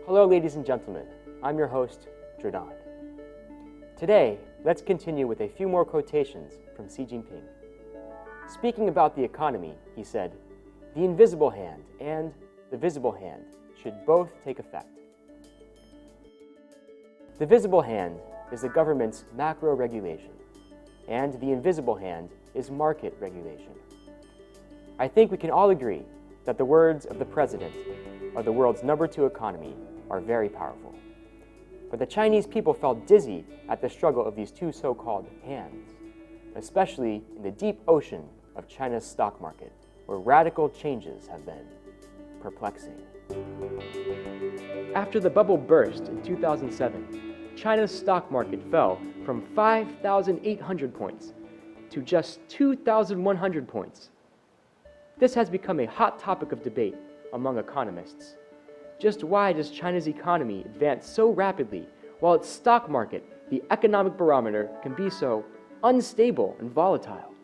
Hello, ladies and gentlemen. I'm your host, Jordan. Today, let's continue with a few more quotations from Xi Jinping. Speaking about the economy, he said, "The invisible hand and the visible hand should both take effect." The visible hand is the government's macro regulation, and the invisible hand is market regulation. I think we can all agree that the words of the president of the world's #2 economy are very powerful. But the Chinese people felt dizzy at the struggle of these two so-called hands, especially in the deep ocean of China's stock market, where radical changes have been perplexing. After the bubble burst in 2007, China's stock market fell from 5,800 points to just 2,100 points. This has become a hot topic of debate among economists. Just why does China's economy advance so rapidly while its stock market, the economic barometer, can be so unstable and volatile?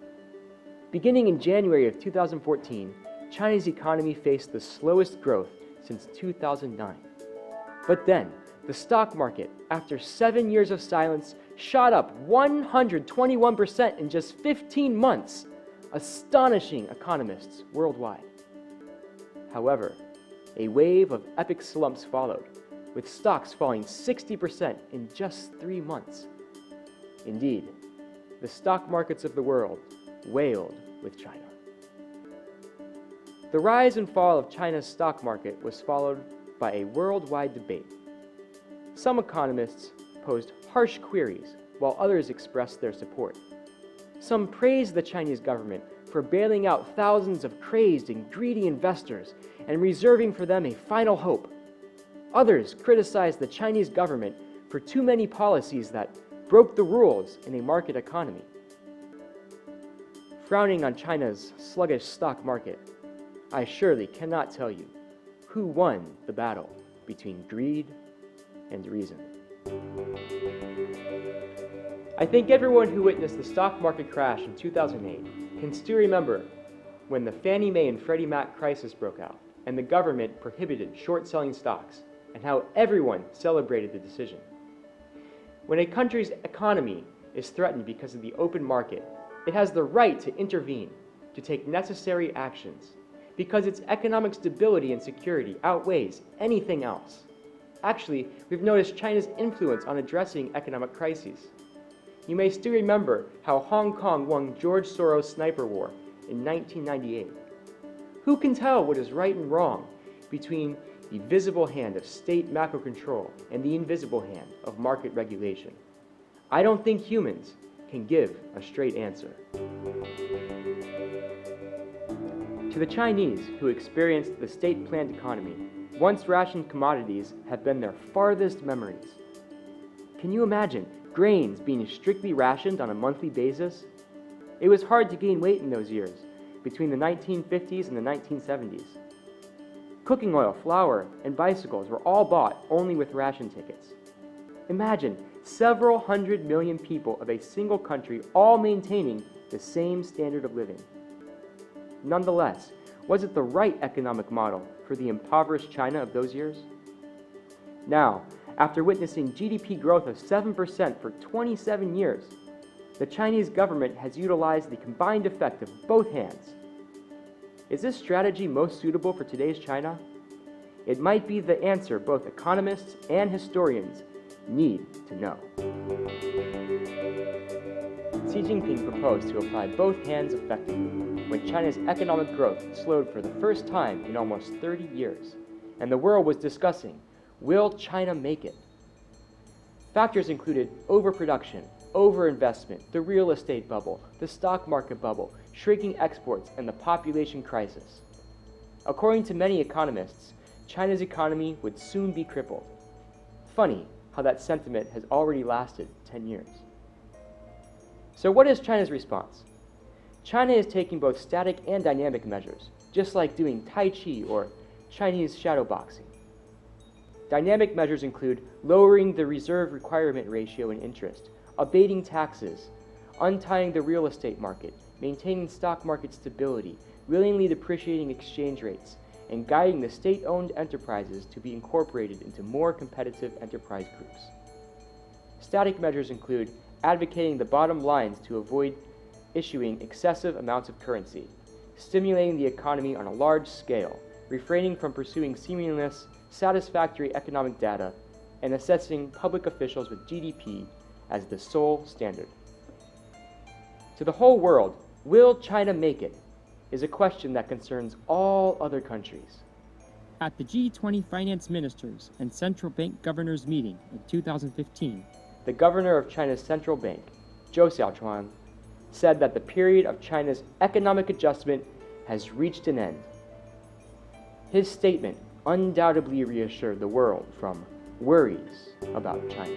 Beginning in January of 2014, China's economy faced the slowest growth since 2009. But then, the stock market, after 7 years of silence, shot up 121% in just 15 months, astonishing economists worldwide. However, a wave of epic slumps followed, with stocks falling 60% in just 3 months. Indeed, the stock markets of the world wailed with China. The rise and fall of China's stock market was followed by a worldwide debate. Some economists posed harsh queries, while others expressed their support. Some praised the Chinese government for bailing out thousands of crazed and greedy investors and reserving for them a final hope. Others criticized the Chinese government for too many policies that broke the rules in a market economy. Frowning on China's sluggish stock market, I surely cannot tell you who won the battle between greed and reason. I think everyone who witnessed the stock market crash in 2008 can still remember when the Fannie Mae and Freddie Mac crisis broke out and the government prohibited short-selling stocks, and how everyone celebrated the decision. When a country's economy is threatened because of the open market, it has the right to intervene, to take necessary actions, because its economic stability and security outweighs anything else. Actually, we've noticed China's influence on addressing economic crises. You may still remember how Hong Kong won George Soros' sniper war in 1998. Who can tell what is right and wrong between the visible hand of state macro control and the invisible hand of market regulation? I don't think humans can give a straight answer. To the Chinese who experienced the state-planned economy, once rationed commodities have been their farthest memories. Can you imagine grains being strictly rationed on a monthly basis? It was hard to gain weight in those years, between the 1950s and the 1970s. Cooking oil, flour, and bicycles were all bought only with ration tickets. Imagine several 100 million people of a single country all maintaining the same standard of living. Nonetheless, was it the right economic model for the impoverished China of those years? Now, after witnessing GDP growth of 7% for 27 years, the Chinese government has utilized the combined effect of both hands. Is this strategy most suitable for today's China? It might be the answer both economists and historians need to know. Xi Jinping proposed to apply both hands effectively when China's economic growth slowed for the first time in almost 30 years, and the world was discussing, will China make it? Factors included overproduction, overinvestment, the real estate bubble, the stock market bubble, shrinking exports, and the population crisis. According to many economists, China's economy would soon be crippled. Funny how that sentiment has already lasted 10 years. So what is China's response? China is taking both static and dynamic measures, just like doing Tai Chi or Chinese shadowboxing. Dynamic measures include lowering the reserve requirement ratio and interest, abating taxes, untying the real estate market, maintaining stock market stability, willingly depreciating exchange rates, and guiding the state-owned enterprises to be incorporated into more competitive enterprise groups. Static measures include advocating the bottom lines to avoid issuing excessive amounts of currency, stimulating the economy on a large scale, refraining from pursuing seamless, satisfactory economic data, and assessing public officials with GDP as the sole standard. To the whole world, will China make it? Is a question that concerns all other countries. At the G20 finance ministers and central bank governors meeting in 2015, the governor of China's central bank, Zhou Xiaochuan, said that the period of China's economic adjustment has reached an end. His statement undoubtedly reassured the world from worries about China.